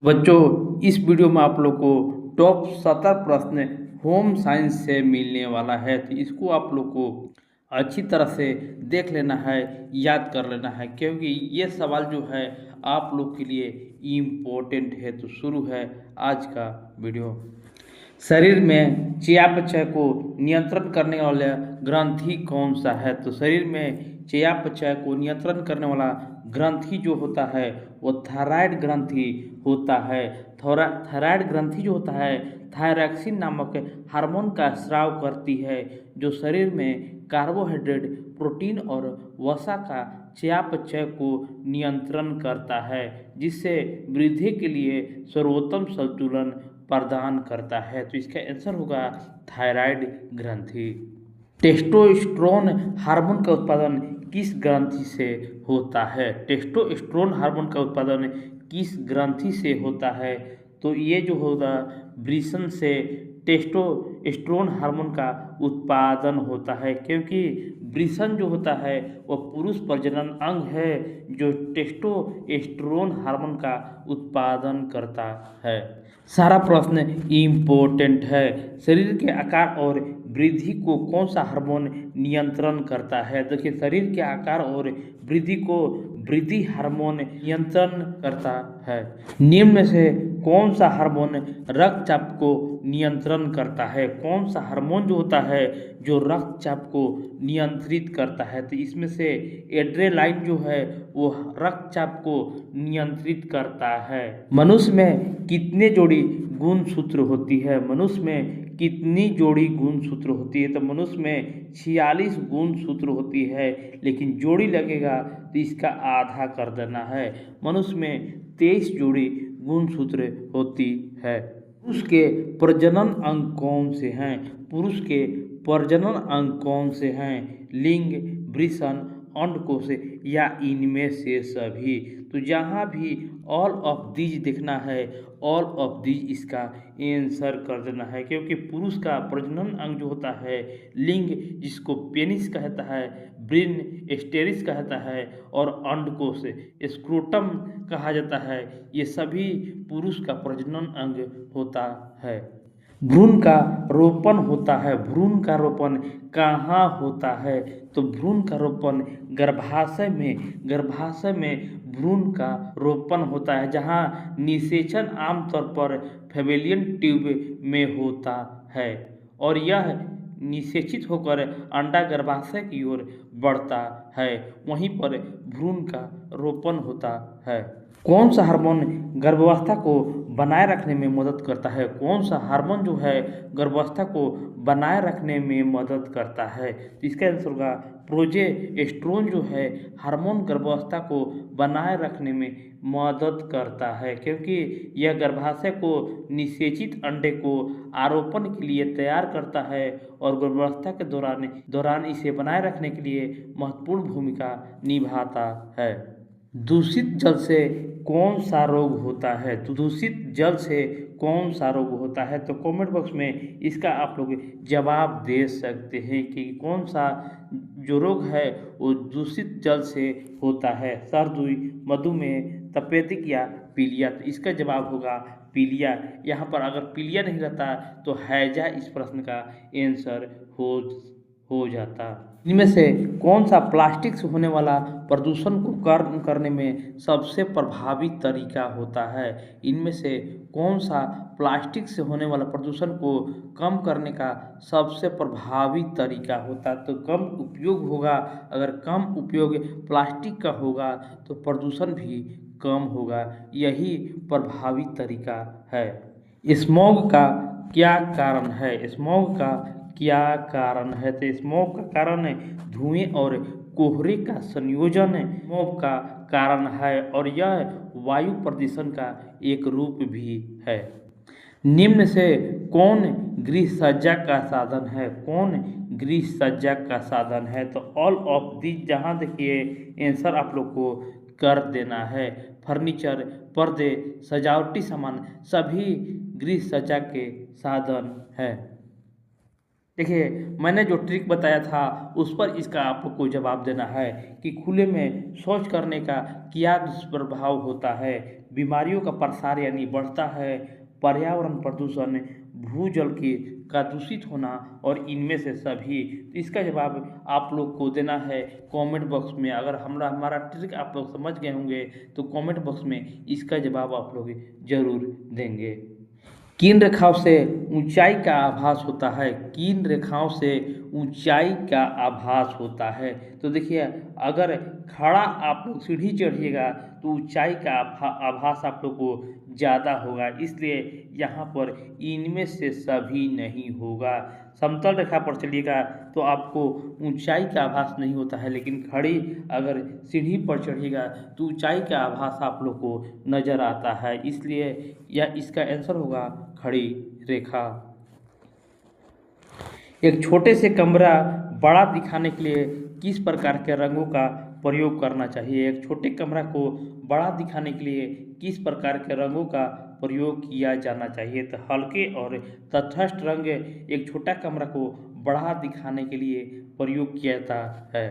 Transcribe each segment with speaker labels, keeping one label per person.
Speaker 1: बच्चों, इस वीडियो में आप लोग को टॉप 70 प्रश्न होम साइंस से मिलने वाला है। तो इसको आप लोग को अच्छी तरह से देख लेना है, याद कर लेना है, क्योंकि ये सवाल जो है आप लोग के लिए इम्पोर्टेंट है। तो शुरू है आज का वीडियो। शरीर में चयापचय को नियंत्रण करने वाला ग्रंथि कौन सा है? तो शरीर में चयापचय को नियंत्रण करने वाला ग्रंथि जो होता है वो थायराइड ग्रंथि होता है। थायराइड ग्रंथि जो होता है थायरॉक्सिन नामक हार्मोन का स्राव करती है, जो शरीर में कार्बोहाइड्रेट, प्रोटीन और वसा का चयापचय को नियंत्रण करता है, जिससे वृद्धि के लिए सर्वोत्तम संतुलन प्रदान करता है। तो इसका आंसर होगा थायराइड ग्रंथि। टेस्टोस्टेरोन हार्मोन का उत्पादन किस ग्रंथि से होता है? टेस्टोस्टेरोन हार्मोन का उत्पादन किस ग्रंथि से होता है? तो ये जो होगा वृषण से टेस्टोस्टेरोन हार्मोन का उत्पादन होता है, क्योंकि वृषण जो होता है वह पुरुष प्रजनन अंग है जो टेस्टोस्टेरोन हार्मोन का उत्पादन करता है। सारा प्रश्न इम्पोर्टेंट है। शरीर के आकार और वृद्धि को कौन सा हार्मोन नियंत्रण करता है? देखिए, शरीर के आकार और वृद्धि को वृद्धि हार्मोन नियंत्रण करता है। निम्न में से कौन सा हार्मोन रक्तचाप को नियंत्रण करता है? कौन सा हार्मोन जो होता है जो रक्तचाप को नियंत्रित करता है? तो इसमें से एड्रेनालाइन जो है वो रक्तचाप को नियंत्रित करता है। मनुष्य में कितने जोड़ी गुणसूत्र होती है? मनुष्य में कितनी जोड़ी गुणसूत्र होती है? तो मनुष्य में 46 गुणसूत्र होती है, लेकिन जोड़ी लगेगा तो इसका आधा कर देना है। मनुष्य में 23 जोड़ी गुणसूत्र होती है। पुरुष के प्रजनन अंग कौन से हैं? पुरुष के प्रजनन अंग कौन से हैं? लिंग, वृषण, अंडकोश या इनमें से सभी? तो जहाँ भी ऑल ऑफ दीज दिखना है, ऑल ऑफ दीज इसका आंसर कर देना है, क्योंकि पुरुष का प्रजनन अंग जो होता है लिंग, जिसको पेनिस कहता है, ब्रेन स्टेरिस कहता है, और अंडकोश स्क्रोटम कहा जाता है, ये सभी पुरुष का प्रजनन अंग होता है। भ्रूण का रोपण होता है। भ्रूण का रोपण कहाँ होता है? तो भ्रूण का रोपण गर्भाशय में भ्रूण का रोपण होता है, जहाँ निषेचन आमतौर पर फैलेपियन ट्यूब में होता है और यह निषेचित होकर अंडा गर्भाशय की ओर बढ़ता है। वहीं पर भ्रूण का रोपण होता है। कौन सा हार्मोन गर्भावस्था को बनाए रखने में मदद करता है? कौन सा हार्मोन जो है गर्भावस्था को बनाए रखने में मदद करता है? तो इसका आंसर होगा प्रोजेस्टेरोन जो है हार्मोन गर्भावस्था को बनाए रखने में मदद करता है, क्योंकि यह गर्भाशय को निषेचित अंडे को आरोपण के लिए तैयार करता है और गर्भावस्था के दौरान इसे बनाए रखने के लिए महत्वपूर्ण भूमिका निभाता है। दूषित जल से कौन सा रोग होता है? तो दूषित जल से कौन सा रोग होता है? तो कमेंट बॉक्स में इसका आप लोग जवाब दे सकते हैं कि कौन सा जो रोग है वो दूषित जल से होता है। सर्दी, मधुमेह, तपेदिक या पीलिया? तो इसका जवाब होगा पीलिया। यहाँ पर अगर पीलिया नहीं रहता तो हैजा इस प्रश्न का आंसर हो जाता। इनमें से कौन सा प्लास्टिक से होने वाला प्रदूषण को कम करने में सबसे प्रभावी तरीका होता है? इनमें से कौन सा प्लास्टिक से होने वाला प्रदूषण को कम करने का सबसे प्रभावी तरीका होता है? तो कम उपयोग होगा। अगर कम उपयोग प्लास्टिक का होगा तो प्रदूषण भी कम होगा। यही प्रभावी तरीका है। स्मॉग का क्या कारण है? स्मॉग का क्या कारण है? तो स्मॉग का कारण धुएं और कोहरे का संयोजन स्मॉग का कारण है और यह वायु प्रदूषण का एक रूप भी है। निम्न से कौन गृह सज्जा का साधन है? कौन गृह सज्जा का साधन है? तो ऑल ऑफ दीज जहाँ देखिए आंसर आप लोग को कर देना है। फर्नीचर, पर्दे, सजावटी सामान सभी गृह सज्जा के साधन है। देखिए, मैंने जो ट्रिक बताया था उस पर इसका आप लोग को जवाब देना है कि खुले में शौच करने का क्या दुष्प्रभाव होता है। बीमारियों का प्रसार यानी बढ़ता है, पर्यावरण प्रदूषण, भूजल की का दूषित होना और इनमें से सभी। तो इसका जवाब आप लोग को देना है कमेंट बॉक्स में। अगर हमारा ट्रिक आप लोग समझ गए होंगे तो कमेंट बॉक्स में इसका जवाब आप लोग ज़रूर देंगे। किन रेखाओं से ऊंचाई का आभास होता है? किन रेखाओं से ऊंचाई का आभास होता है? तो देखिए, अगर खड़ा आप लोग सीढ़ी चढ़िएगा तो ऊंचाई का आभास आप लोग को ज़्यादा होगा, इसलिए यहाँ पर इनमें से सभी नहीं होगा। समतल रेखा पर चलिएगा तो आपको ऊंचाई का आभास नहीं होता है, लेकिन खड़ी अगर सीढ़ी पर चढ़िएगा तो ऊंचाई का आभास आप लोग को नज़र आता है, इसलिए यह इसका आंसर होगा खड़ी रेखा। एक छोटे से कमरा बड़ा दिखाने के लिए किस प्रकार के रंगों का प्रयोग करना चाहिए? एक छोटे कमरा को बड़ा दिखाने के लिए किस प्रकार के रंगों का प्रयोग किया जाना चाहिए? तो हल्के और तटस्थ रंग एक छोटा कमरा को बड़ा दिखाने के लिए प्रयोग किया जाता है।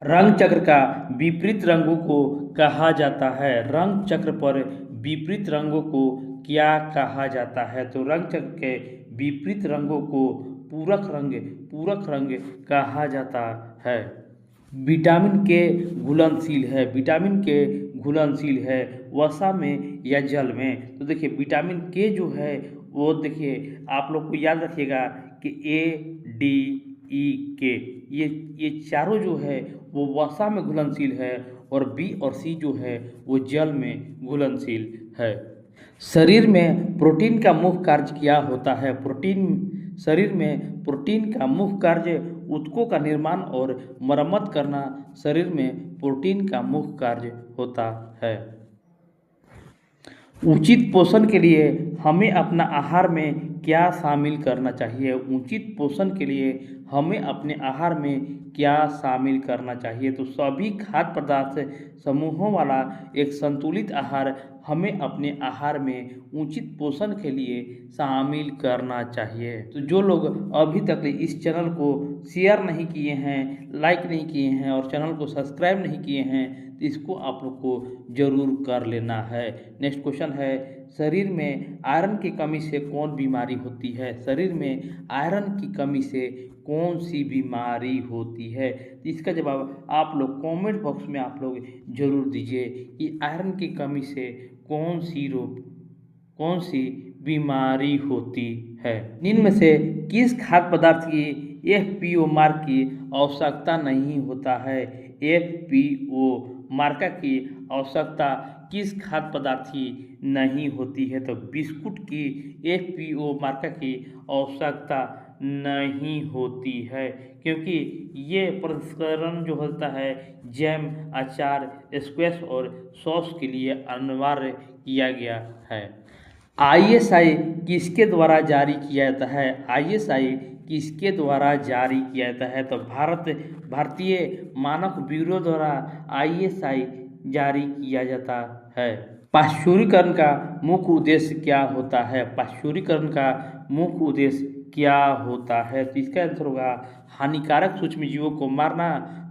Speaker 1: रंग चक्र का विपरीत रंगों को कहा जाता है। रंग चक्र पर विपरीत रंगों को क्या कहा जाता है? तो रंग चक्र के विपरीत रंगों को पूरक रंग कहा जाता है। विटामिन के घुलनशील है। विटामिन के घुलनशील है वसा में या जल में? तो देखिए, विटामिन के जो है वो देखिए आप लोग को याद रखिएगा कि ADE, K ये चारों जो है वो वसा में घुलनशील है और B और C जो है वो जल में घुलनशील है। शरीर में प्रोटीन का मुख्य कार्य क्या होता है? शरीर में प्रोटीन का मुख्य कार्य ऊतकों का निर्माण और मरम्मत करना शरीर में प्रोटीन का मुख्य कार्य होता है। उचित पोषण के लिए हमें अपना आहार में क्या शामिल करना चाहिए? उचित पोषण के लिए हमें अपने आहार में क्या शामिल करना चाहिए? तो सभी खाद्य पदार्थ समूहों वाला एक संतुलित आहार हमें अपने आहार में उचित पोषण के लिए शामिल करना चाहिए। तो जो लोग अभी तक इस चैनल को शेयर नहीं किए हैं, लाइक नहीं किए हैं और चैनल को सब्सक्राइब नहीं किए हैं तो इसको आप लोग को जरूर कर लेना है। नेक्स्ट क्वेश्चन है, शरीर में आयरन की कमी से कौन बीमारी होती है? शरीर में आयरन की कमी से कौन सी बीमारी होती है? तो इसका जवाब आप लोग कमेंट बॉक्स में आप लोग जरूर दीजिए कि आयरन की कमी से कौन सी बीमारी होती है। निम्न में से किस खाद्य पदार्थ की FPO मार्क की आवश्यकता नहीं होता है? FPO मार्का की आवश्यकता किस खाद्य पदार्थ की नहीं होती है? तो बिस्कुट की FPO मार्का की आवश्यकता नहीं होती है, क्योंकि ये प्रसंस्करण जो होता है जैम, अचार, स्क्वैश और सॉस के लिए अनिवार्य किया गया है। ISI किसके द्वारा जारी किया जाता है? ISI किसके द्वारा जारी किया जाता है? तो भारतीय मानक ब्यूरो द्वारा ISI जारी किया जाता है। पाश्चुरीकरण का मुख्य उद्देश्य क्या होता है? पाश्चुरीकरण का मुख्य उद्देश्य क्या होता है? तो इसका आंसर होगा हानिकारक सूक्ष्मजीवों को मारना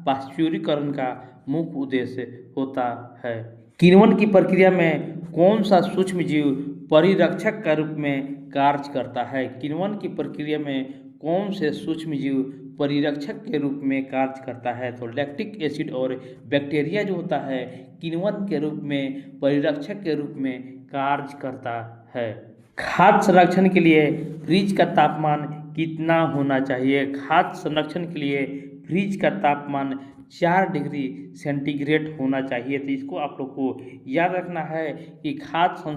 Speaker 1: पाश्चुरीकरण का मुख्य उद्देश्य होता है। किण्वन की प्रक्रिया में कौन सा सूक्ष्मजीव परिरक्षक के रूप में कार्य करता है? किण्वन की प्रक्रिया में कौन से सूक्ष्मजीव परिरक्षक के रूप में कार्य करता है? तो लैक्टिक एसिड और बैक्टीरिया जो होता है किण्वन के रूप में परिरक्षक के रूप में कार्य करता है। खाद्य संरक्षण के लिए फ्रिज का तापमान कितना होना चाहिए? खाद्य संरक्षण के लिए फ्रिज का तापमान 4 डिग्री सेंटीग्रेड होना चाहिए। तो इसको आप लोग को याद रखना है कि खाद्य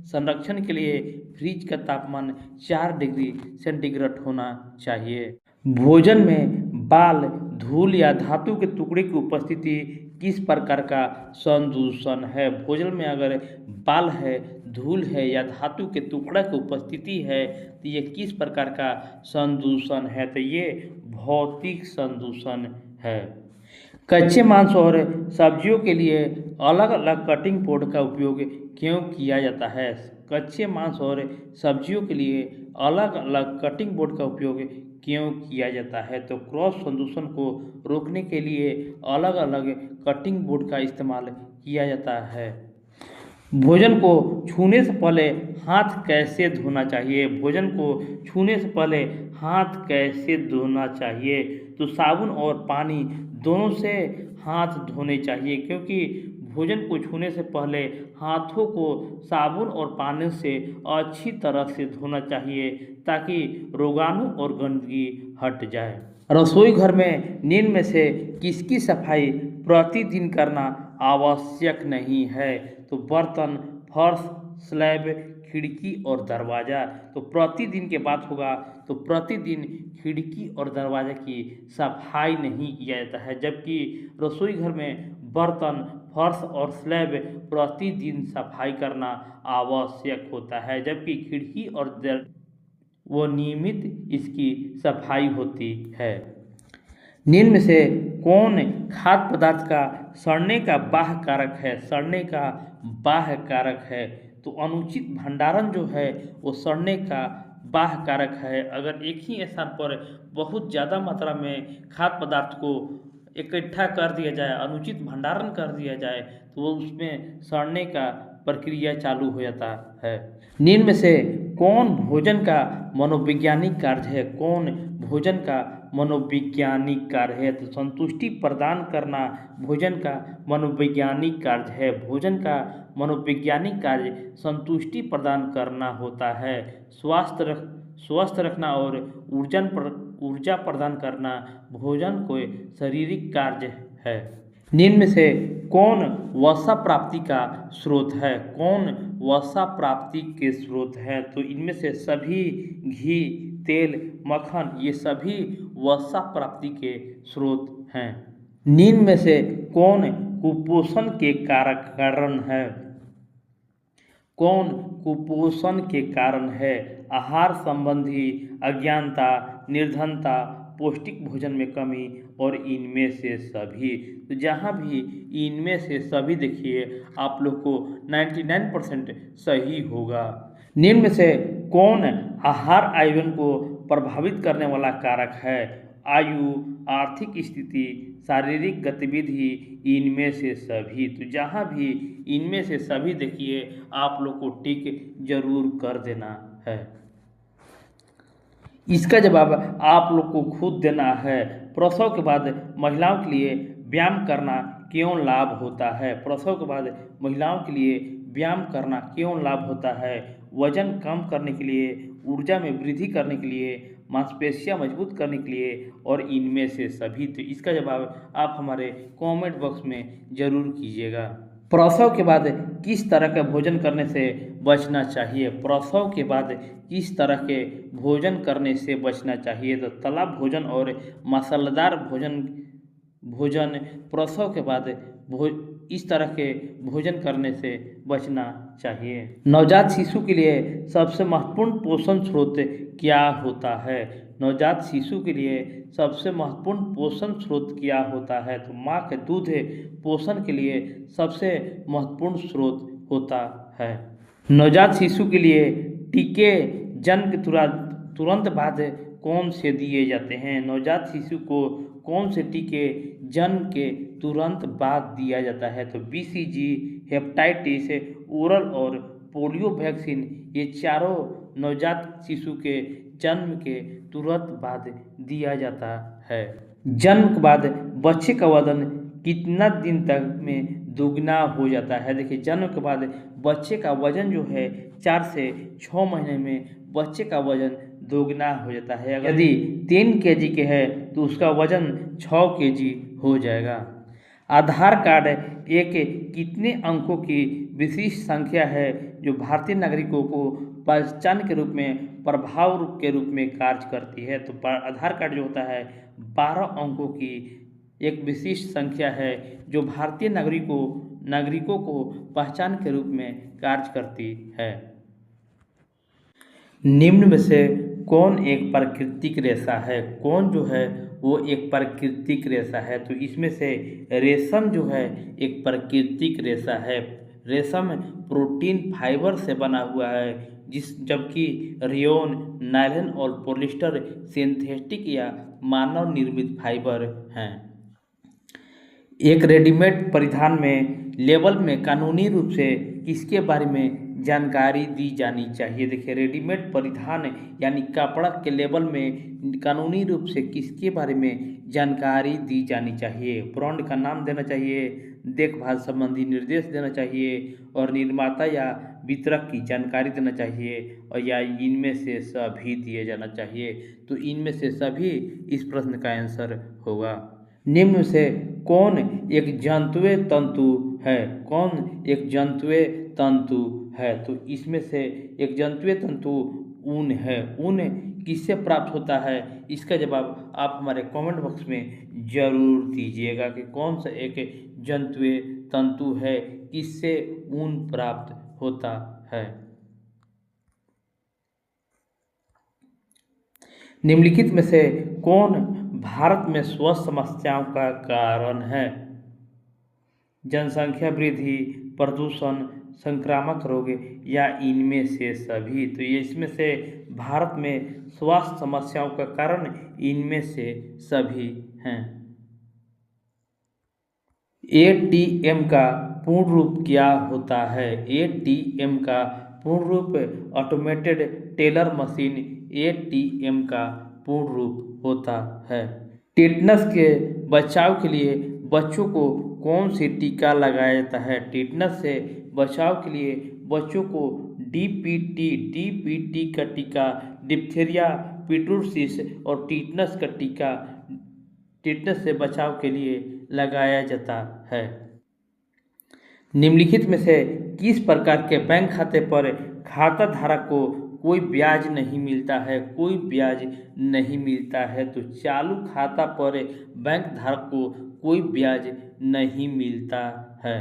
Speaker 1: संरक्षण के लिए फ्रिज का तापमान 4 डिग्री सेंटीग्रेड होना चाहिए। भोजन में बाल, धूल या धातु के टुकड़े की उपस्थिति किस प्रकार का संदूषण है? भोजन में अगर बाल है, धूल है या धातु के टुकड़ा की उपस्थिति है तो ये किस प्रकार का संदूषण है? तो ये भौतिक संदूषण है। कच्चे मांस और सब्जियों के लिए अलग अलग कटिंग बोर्ड का उपयोग क्यों किया जाता है? कच्चे मांस और सब्जियों के लिए अलग अलग कटिंग बोर्ड का उपयोग क्यों किया जाता है? तो क्रॉस संदूषण को रोकने के लिए अलग अलग कटिंग बोर्ड का इस्तेमाल किया जाता है। भोजन को छूने से पहले हाथ कैसे धोना चाहिए? भोजन को छूने से पहले हाथ कैसे धोना चाहिए? तो साबुन और पानी दोनों से हाथ धोने चाहिए, क्योंकि भोजन को छूने से पहले हाथों को साबुन और पानी से अच्छी तरह से धोना चाहिए, ताकि रोगाणु और गंदगी हट जाए। रसोई घर में निम्न में से किसकी सफाई प्रतिदिन करना आवश्यक नहीं है? तो बर्तन, फर्श, स्लैब, खिड़की और दरवाज़ा। तो प्रतिदिन के बात होगा तो प्रतिदिन खिड़की और दरवाज़ा की सफाई नहीं किया जाता है, जबकि रसोई घर में बर्तन, फर्श और स्लैब प्रतिदिन सफाई करना आवश्यक होता है, जबकि खिड़की और वो नियमित इसकी सफाई होती है। निम्न में से कौन खाद्य पदार्थ का सड़ने का बाह्य कारक है? सड़ने का बाह्य कारक है तो अनुचित भंडारण जो है वो सड़ने का बाह्य कारक है। अगर एक ही स्थान पर बहुत ज़्यादा मात्रा में खाद्य पदार्थ को इकट्ठा कर दिया जाए, अनुचित भंडारण कर दिया जाए, तो वो उसमें सड़ने का प्रक्रिया चालू हो जाता है। निम्न में से कौन भोजन का मनोवैज्ञानिक कार्य है? कौन भोजन का मनोवैज्ञानिक कार्य है? तो संतुष्टि प्रदान करना भोजन का मनोवैज्ञानिक कार्य है। भोजन का मनोवैज्ञानिक कार्य संतुष्टि प्रदान करना होता है। स्वस्थ रखना और ऊर्जा प्रदान करना भोजन को शारीरिक कार्य है। निम्न में से कौन वसा प्राप्ति का स्रोत है? कौन वसा प्राप्ति के स्रोत है? तो इनमें से सभी घी, तेल, मक्खन ये सभी वसा प्राप्ति के स्रोत हैं। निम्न में से कौन कुपोषण के कारण है? कौन कुपोषण के कारण है? आहार संबंधी अज्ञानता, निर्धनता, पौष्टिक भोजन में कमी और इनमें से सभी। तो जहाँ भी इनमें से सभी देखिए आप लोग को 99% सही होगा। निम्न में से कौन आहार आयोजन को प्रभावित करने वाला कारक है? आयु, आर्थिक स्थिति, शारीरिक गतिविधि, इनमें से सभी। तो जहाँ भी इनमें से सभी देखिए आप लोग को टिक जरूर कर देना है। इसका जवाब आप लोग को खुद देना है। प्रसव के बाद महिलाओं के लिए व्यायाम करना क्यों लाभ होता है? प्रसव के बाद महिलाओं के लिए व्यायाम करना क्यों लाभ होता है? वजन कम करने के लिए, ऊर्जा में वृद्धि करने के लिए, मांसपेशियां मजबूत करने के लिए और इनमें से सभी। तो इसका जवाब आप हमारे कमेंट बॉक्स में ज़रूर कीजिएगा। प्रसव के बाद किस तरह का भोजन करने से बचना चाहिए? प्रसव के बाद किस तरह के भोजन करने से बचना चाहिए? तो तला भोजन और मसालेदार भोजन प्रसव के बाद इस तरह के भोजन करने से बचना चाहिए। नवजात शिशु के लिए सबसे महत्वपूर्ण पोषण स्रोत क्या होता है? नवजात शिशु के लिए सबसे महत्वपूर्ण पोषण स्रोत क्या होता है? तो माँ के दूध पोषण के लिए सबसे महत्वपूर्ण स्रोत होता है। नवजात शिशु के लिए टीके जन्म के तुरंत बाद कौन से दिए जाते हैं? नवजात शिशु को कौन से टीके जन्म के तुरंत बाद दिया जाता है? तो BCG, हेपेटाइटिस, ओरल और पोलियो वैक्सीन ये चारों नवजात शिशु के जन्म के तुरंत बाद दिया जाता है। जन्म के बाद बच्चे का वजन कितना दिन तक में दोगुना हो जाता है? देखिए जन्म के बाद बच्चे का वजन जो है 4 से 6 महीने में बच्चे का वजन दोगुना हो जाता है। यदि 3 kg के है तो उसका वजन 6 kg हो जाएगा। आधार कार्ड एक कितने अंकों की विशिष्ट संख्या है जो भारतीय नागरिकों को पहचान के रूप में प्रभाव के रूप में कार्य करती है? तो आधार कार्ड जो होता है 12 अंकों की एक विशिष्ट संख्या है जो भारतीय नागरिकों को पहचान के रूप में कार्य करती है। निम्न में से कौन एक प्राकृतिक रेशा है? कौन जो है वो एक प्राकृतिक रेशा है। तो इसमें से रेशम जो है एक प्राकृतिक रेशा है। रेशम प्रोटीन फाइबर से बना हुआ है, जबकि रेयॉन, नायलॉन और पॉलिएस्टर सिंथेटिक या मानव निर्मित फाइबर हैं। एक रेडीमेड परिधान में लेबल में कानूनी रूप से किसके बारे में जानकारी दी जानी चाहिए? देखिए, रेडीमेड परिधान यानी कपड़ा के लेबल में कानूनी रूप से किसके बारे में जानकारी दी जानी चाहिए? ब्रांड का नाम देना चाहिए, देखभाल संबंधी निर्देश देना चाहिए और निर्माता या वितरक की जानकारी देना चाहिए, और या इनमें से सभी दिए जाना चाहिए। तो इनमें से सभी इस प्रश्न का आंसर होगा। निम्न में से कौन एक जंतुए तंतु है? कौन एक जंतुए तंतु है? तो इसमें से एक जंतुए तंतु ऊन है। ऊन किससे प्राप्त होता है? इसका जवाब आप हमारे कमेंट बॉक्स में जरूर दीजिएगा कि कौन सा एक जंतुए तंतु है, किससे ऊन प्राप्त होता है। निम्नलिखित में से कौन भारत में स्वास्थ्य समस्याओं का कारण है? जनसंख्या वृद्धि, प्रदूषण, संक्रामक रोग या इनमें से सभी? तो ये इसमें से भारत में स्वास्थ्य समस्याओं का कारण इनमें से सभी हैं। एटीएम का पूर्ण रूप क्या होता है? एटीएम का पूर्ण रूप ऑटोमेटेड टेलर मशीन एटीएम का पूर्ण रूप होता है। टेटनस के बचाव के लिए बच्चों को कौन सी टीका लगाया जाता है? टेटनस से बचाव के लिए बच्चों को डीपीटी का टीका, डिप्थीरिया, पिटूर्सिस और टेटनस का टीका टेटनस से बचाव के लिए लगाया जाता है। निम्नलिखित में से किस प्रकार के बैंक खाते पर खाता धारक को कोई ब्याज नहीं मिलता है? कोई ब्याज नहीं मिलता है। तो चालू खाता पर बैंक धारक को कोई ब्याज नहीं मिलता है।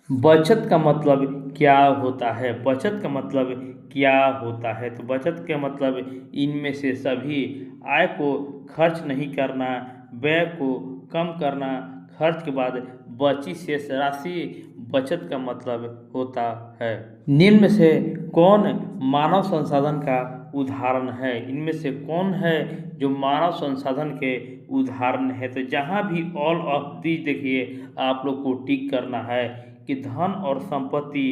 Speaker 1: बचत का मतलब क्या होता है? बचत का मतलब क्या होता है? तो बचत का मतलब इनमें से सभी: आय को खर्च नहीं करना, व्यय को कम करना, खर्च के बाद बची शेष राशि बचत का मतलब होता है। निम्न में से कौन मानव संसाधन का उदाहरण है? इनमें से कौन है जो मानव संसाधन के उदाहरण है? तो जहाँ भी ऑल ऑफ दी देखिए आप लोग को टिक करना है कि धन और संपत्ति,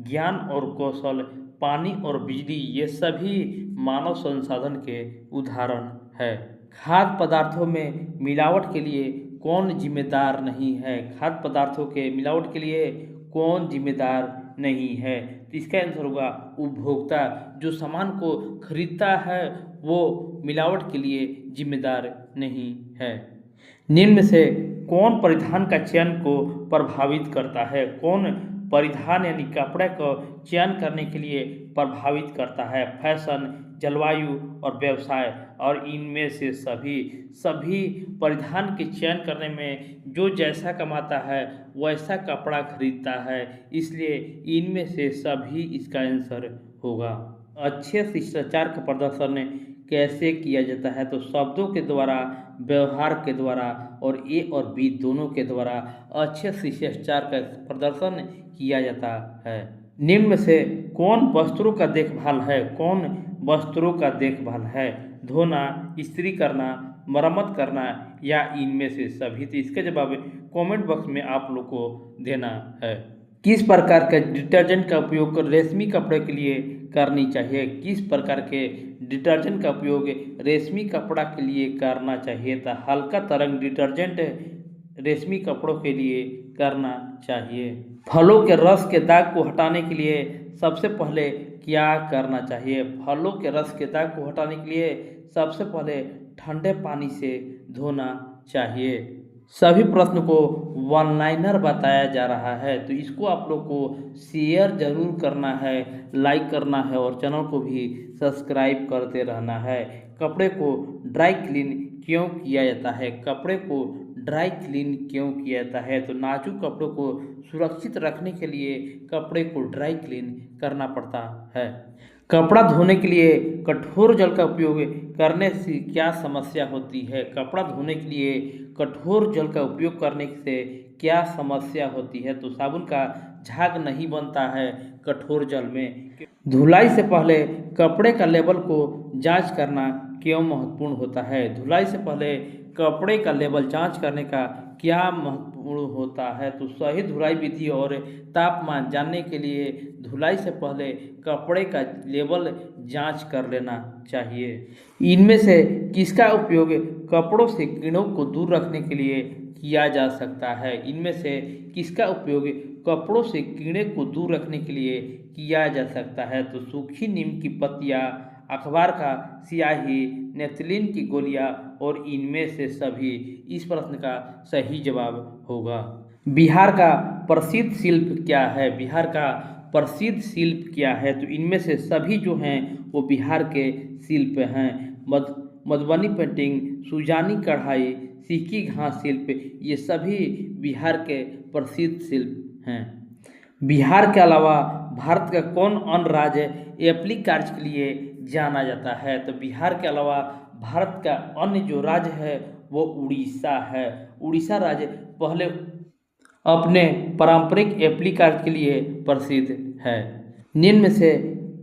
Speaker 1: ज्ञान और कौशल, पानी और बिजली, ये सभी मानव संसाधन के उदाहरण है। खाद्य पदार्थों में मिलावट के लिए कौन जिम्मेदार नहीं है? खाद्य पदार्थों के मिलावट के लिए कौन जिम्मेदार नहीं है? तो इसका आंसर होगा उपभोक्ता। जो सामान को खरीदता है वो मिलावट के लिए जिम्मेदार नहीं है। निम्न में से कौन परिधान का चयन को प्रभावित करता है? कौन परिधान यानी कपड़े को चयन करने के लिए प्रभावित करता है? फैशन, जलवायु और व्यवसाय, और इनमें से सभी परिधान के चयन करने में जो जैसा कमाता है वैसा कपड़ा खरीदता है, इसलिए इनमें से सभी इसका आंसर होगा। अच्छे शिष्टाचार का प्रदर्शन कैसे किया जाता है? तो शब्दों के द्वारा, व्यवहार के द्वारा और ए और बी दोनों के द्वारा अच्छे शिष्टाचार का प्रदर्शन किया जाता है। निम्न में से कौन वस्त्रों का देखभाल है? कौन वस्त्रों का देखभाल है? धोना, इस्त्री करना, मरम्मत करना या इनमें से सभी? तो इसका जवाब कमेंट बॉक्स में आप लोग को देना है। किस प्रकार के डिटर्जेंट का उपयोग रेशमी कपड़े के लिए करनी चाहिए? किस प्रकार के डिटर्जेंट का उपयोग रेशमी कपड़ा के लिए करना चाहिए? तो हल्का तरंग डिटर्जेंट रेशमी कपड़ों के लिए करना चाहिए। फलों के रस के दाग को हटाने के लिए सबसे पहले क्या करना चाहिए? फलों के रस के दाग को हटाने के लिए सबसे पहले ठंडे पानी से धोना चाहिए। सभी प्रश्न को वन लाइनर बताया जा रहा है, तो इसको आप लोग को शेयर जरूर करना है, लाइक करना है और चैनल को भी सब्सक्राइब करते रहना है। कपड़े को ड्राई क्लीन क्यों किया जाता है? कपड़े को ड्राई क्लीन क्यों किया जाता है? तो नाजुक कपड़ों को सुरक्षित रखने के लिए कपड़े को ड्राई क्लीन करना पड़ता है। कपड़ा धोने के लिए कठोर जल का उपयोग करने से क्या समस्या होती है? कपड़ा धोने के लिए कठोर जल का उपयोग करने से क्या समस्या होती है? तो साबुन का झाग नहीं बनता है कठोर जल में। धुलाई से पहले कपड़े का लेवल को जांच करना क्यों महत्वपूर्ण होता है? धुलाई से पहले कपड़े का लेवल जांच करने का क्या महत्वपूर्ण होता है? तो सही धुलाई विधि और तापमान जानने के लिए धुलाई से पहले कपड़े का लेवल जांच कर लेना चाहिए। इनमें से किसका उपयोग कपड़ों से कीड़ों को दूर रखने के लिए किया जा सकता है? इनमें से किसका उपयोग कपड़ों से कीड़े को दूर रखने के लिए किया जा सकता है? तो सूखी नीम की पत्तियां, अखबार का स्याही, नेफ्थलीन की गोलियां और इनमें से सभी इस प्रश्न का सही जवाब होगा। बिहार का प्रसिद्ध शिल्प क्या है? बिहार का प्रसिद्ध शिल्प क्या है? तो इनमें से सभी जो हैं वो बिहार के शिल्प हैं। मधुबनी पेंटिंग, सुजानी कढ़ाई, सिक्की घास शिल्प, ये सभी बिहार के प्रसिद्ध शिल्प हैं। बिहार के अलावा भारत का कौन अन्य राज्य एप्पली कार्य के लिए जाना जाता है? तो बिहार के अलावा भारत का अन्य जो राज्य है वो उड़ीसा है। उड़ीसा राज्य पहले अपने पारंपरिक एप्पली कार्य के लिए प्रसिद्ध है। निम्न में से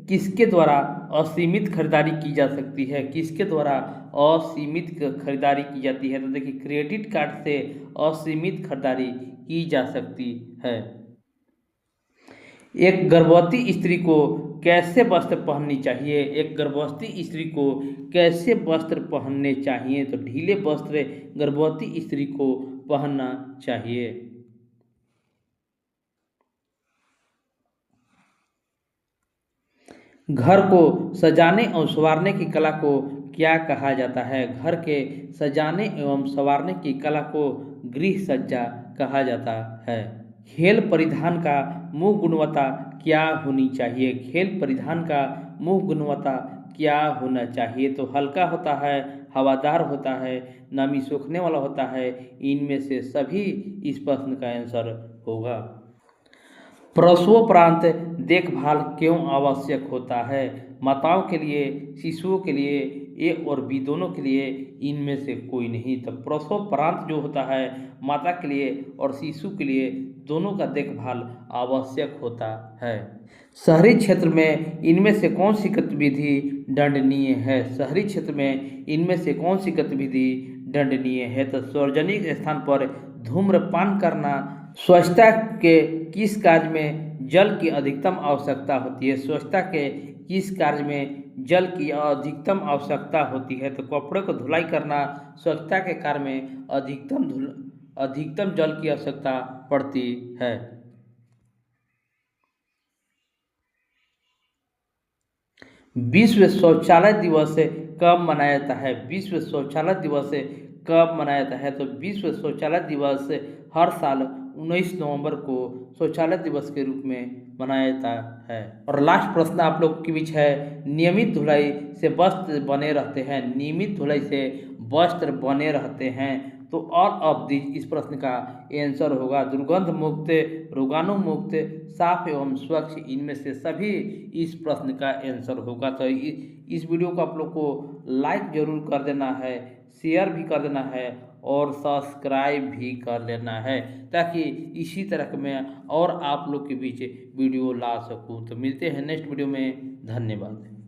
Speaker 1: किसके द्वारा असीमित खरीदारी की जा सकती है? किसके द्वारा असीमित खरीदारी की जाती है? तो देखिए, क्रेडिट कार्ड से असीमित खरीदारी की जा सकती है। एक गर्भवती स्त्री को कैसे वस्त्र पहननी चाहिए? एक गर्भवती स्त्री को कैसे वस्त्र पहनने चाहिए? तो ढीले वस्त्र गर्भवती स्त्री को पहनना चाहिए। घर को सजाने और संवारने की कला को क्या कहा जाता है? घर के सजाने एवं संवारने की कला को गृह सज्जा कहा जाता है। खेल परिधान का मुख्य गुणवत्ता क्या होनी चाहिए? खेल परिधान का मुख्य गुणवत्ता क्या होना चाहिए? तो हल्का होता है, हवादार होता है, नमी सोखने वाला होता है। इनमें से सभी इस प्रश्न का आंसर होगा। प्रसवोपरांत देखभाल क्यों आवश्यक होता है? माताओं के लिए, शिशुओं के लिए, ए और बी दोनों के लिए, इनमें से कोई नहीं। तो प्रसवोपरांत जो होता है माता के लिए और शिशु के लिए दोनों का देखभाल आवश्यक होता है। शहरी क्षेत्र में इनमें से कौन सी गतिविधि दंडनीय है? शहरी क्षेत्र में इनमें से कौन सी गतिविधि दंडनीय है? तो सार्वजनिक स्थान पर धूम्रपान करना। स्वच्छता के किस कार्य में जल की अधिकतम आवश्यकता होती है? स्वच्छता के किस कार्य में जल की अधिकतम आवश्यकता होती है? तो कपड़े को धुलाई करना स्वच्छता के कार्य में अधिकतम जल की आवश्यकता पड़ती है। विश्व शौचालय दिवस कब मनाया जाता है? विश्व शौचालय दिवस कब मनाया जाता है? तो विश्व शौचालय दिवस हर साल 19 नवंबर को शौचालय दिवस के रूप में मनाया जाता है। और लास्ट प्रश्न आप लोग के बीच है, नियमित धुलाई से वस्त्र बने रहते हैं। नियमित धुलाई से वस्त्र बने रहते हैं। तो और अब इस प्रश्न का आंसर होगा दुर्गंध मुक्त, रोगाणु मुक्त, साफ एवं स्वच्छ। इनमें से सभी इस प्रश्न का आंसर होगा। तो इस वीडियो को आप लोग को लाइक जरूर कर देना है, शेयर भी कर देना है और सब्सक्राइब भी कर लेना है, ताकि इसी तरह मैं और आप लोग के बीच वीडियो ला सकूं। तो मिलते हैं नेक्स्ट वीडियो में। धन्यवाद।